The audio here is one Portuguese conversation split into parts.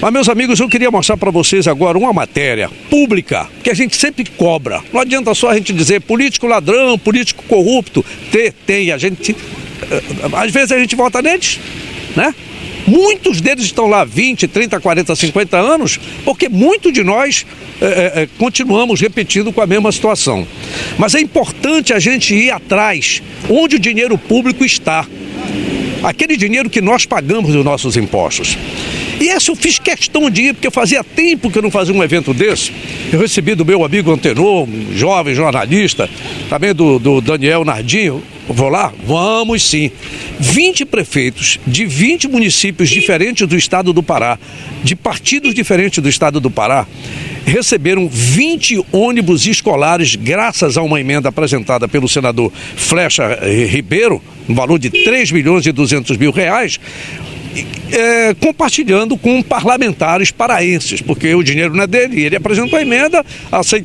Mas, meus amigos, eu queria mostrar para vocês agora uma matéria pública que a gente sempre cobra. Não adianta só a gente dizer político ladrão, político corrupto. Tem, a gente... Às vezes a gente vota neles, né? Muitos deles estão lá 20, 30, 40, 50 anos, porque muitos de nós continuamos repetindo com a mesma situação. Mas é importante a gente ir atrás, onde o dinheiro público está. Aquele dinheiro que nós pagamos dos nossos impostos. E essa eu fiz questão de ir, porque fazia tempo que eu não fazia um evento desse. Eu recebi do meu amigo Antenor, um jovem jornalista, também do Daniel Nardinho. Vou lá? Vamos sim. 20 prefeitos de 20 municípios diferentes do estado do Pará, de partidos diferentes do estado do Pará, receberam 20 ônibus escolares graças a uma emenda apresentada pelo senador Flecha Ribeiro, no valor de R$3.200.000, compartilhando com parlamentares paraenses, porque o dinheiro não é dele. Ele apresentou a emenda,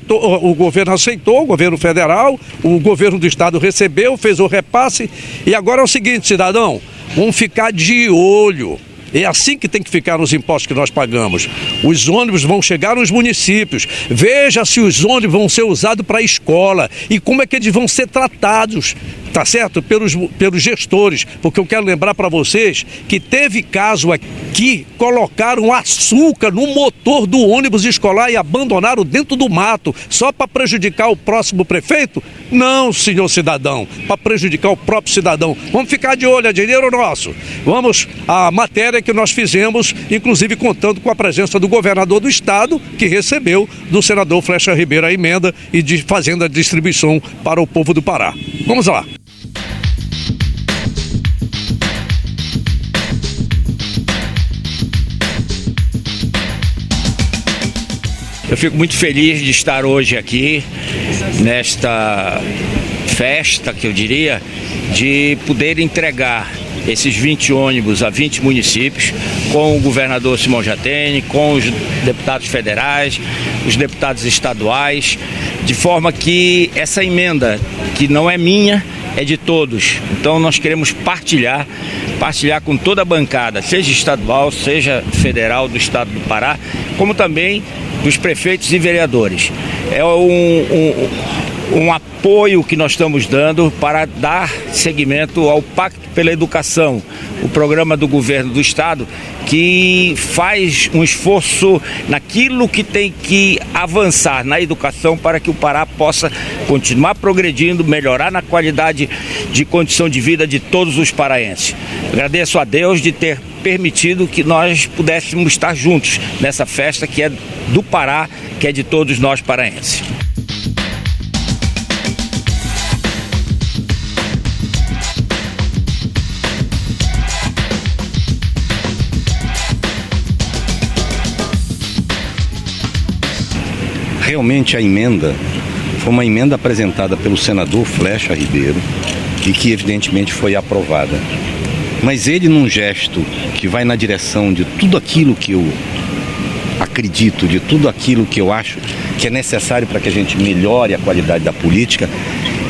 o governo aceitou, o governo federal, o governo do estado recebeu, fez o repasse. E agora é o seguinte, cidadão, vamos ficar de olho. É assim que tem que ficar nos impostos que nós pagamos. Os ônibus vão chegar nos municípios. Veja se os ônibus vão ser usados para a escola e como é que eles vão ser tratados, tá certo? Pelos gestores. Porque eu quero lembrar para vocês que teve caso aqui, colocaram açúcar no motor do ônibus escolar e abandonaram dentro do mato, só para prejudicar o próximo prefeito? Não, senhor cidadão, para prejudicar o próprio cidadão. Vamos ficar de olho, é dinheiro nosso. Vamos à matéria que nós fizemos, inclusive contando com a presença do governador do estado, que recebeu do senador Flecha Ribeiro a emenda e fazendo a distribuição para o povo do Pará. Vamos lá. Eu fico muito feliz de estar hoje aqui, nesta festa, que eu diria, de poder entregar esses 20 ônibus a 20 municípios, com o governador Simão Jatene, com os deputados federais, os deputados estaduais, de forma que essa emenda, que não é minha, é de todos. Então nós queremos partilhar com toda a bancada, seja estadual, seja federal do estado do Pará, como também dos prefeitos e vereadores. É um apoio que nós estamos dando para dar seguimento ao Pacto pela Educação, o programa do governo do estado que faz um esforço naquilo que tem que avançar na educação para que o Pará possa continuar progredindo, melhorar na qualidade de condição de vida de todos os paraenses. Agradeço a Deus de ter permitido que nós pudéssemos estar juntos nessa festa que é do Pará, que é de todos nós paraenses. Realmente a emenda foi uma emenda apresentada pelo senador Flecha Ribeiro e que evidentemente foi aprovada. Mas ele, num gesto que vai na direção de tudo aquilo que eu acredito, de tudo aquilo que eu acho que é necessário para que a gente melhore a qualidade da política,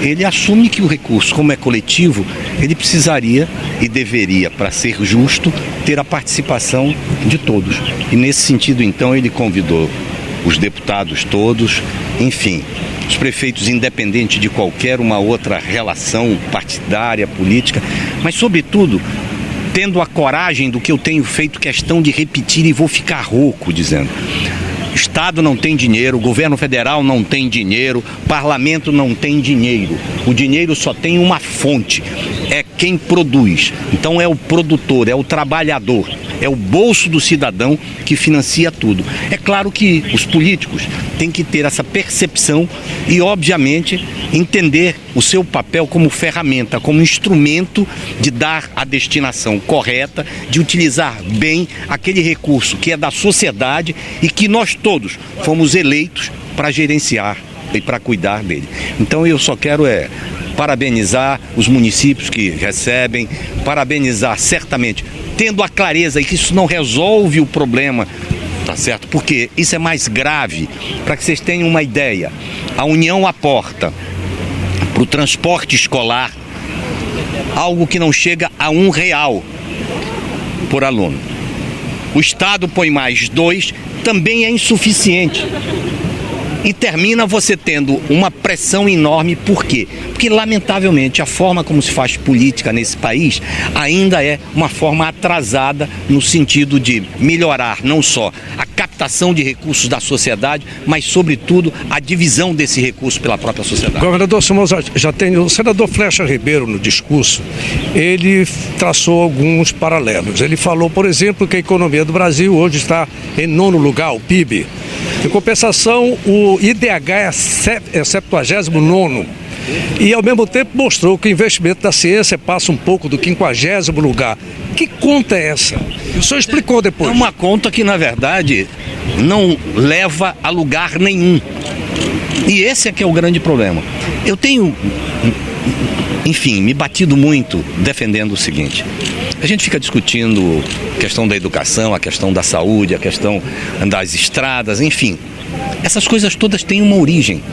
ele assume que o recurso, como é coletivo, ele precisaria e deveria, para ser justo, ter a participação de todos. E nesse sentido, então, ele convidou os deputados todos, enfim, os prefeitos, independente de qualquer uma outra relação partidária, política, mas sobretudo tendo a coragem do que eu tenho feito questão de repetir e vou ficar rouco dizendo. O Estado não tem dinheiro, o governo federal não tem dinheiro, o parlamento não tem dinheiro. O dinheiro só tem uma fonte, é quem produz. Então é o produtor, é o trabalhador, é o bolso do cidadão que financia tudo. É claro que os políticos têm que ter essa percepção e, obviamente, entender o seu papel como ferramenta, como instrumento de dar a destinação correta, de utilizar bem aquele recurso que é da sociedade e que nós todos fomos eleitos para gerenciar e para cuidar dele. Então eu só quero parabenizar os municípios que recebem, parabenizar certamente, tendo a clareza e que isso não resolve o problema, tá certo? Porque isso é mais grave. Para que vocês tenham uma ideia, a União aporta para o transporte escolar algo que não chega a R$1 por aluno. o Estado põe mais 2, também é insuficiente. E termina você tendo uma pressão enorme. Por quê? Porque, lamentavelmente, a forma como se faz política nesse país ainda é uma forma atrasada no sentido de melhorar não só a captação de recursos da sociedade, mas, sobretudo, a divisão desse recurso pela própria sociedade. Governador Simões, já tem o senador Flecha Ribeiro no discurso, ele traçou alguns paralelos. Ele falou, por exemplo, que a economia do Brasil hoje está em 9º lugar, o PIB. Em compensação, o IDH é 79º. E, ao mesmo tempo, mostrou que o investimento da ciência passa um pouco do 50º lugar. Que conta é essa? O senhor explicou depois. É uma conta que, na verdade, não leva a lugar nenhum. E esse é que é o grande problema. Eu tenho, enfim, me batido muito defendendo o seguinte. A gente fica discutindo a questão da educação, a questão da saúde, a questão das estradas, enfim. Essas coisas todas têm uma origem.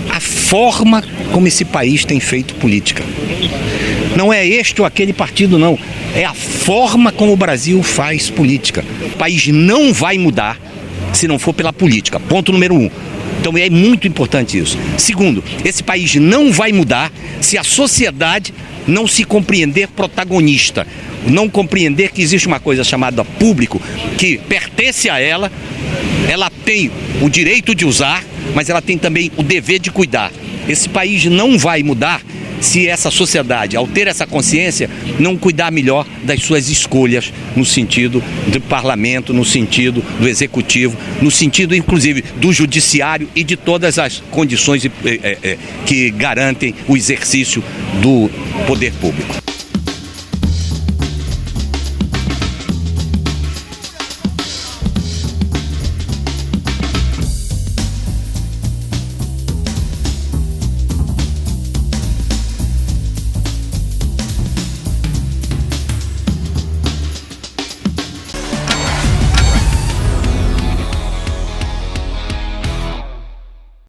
A forma como esse país tem feito política. Não é este ou aquele partido, não. É a forma como o Brasil faz política. O país não vai mudar se não for pela política. Ponto número 1. Então é muito importante isso. Segundo, esse país não vai mudar se a sociedade não se compreender protagonista. Não compreender que existe uma coisa chamada público, que pertence a ela, ela tem o direito de usar, mas ela tem também o dever de cuidar. Esse país não vai mudar se essa sociedade, ao ter essa consciência, não cuidar melhor das suas escolhas, no sentido do parlamento, no sentido do executivo, no sentido, inclusive, do judiciário e de todas as condições que garantem o exercício do poder público.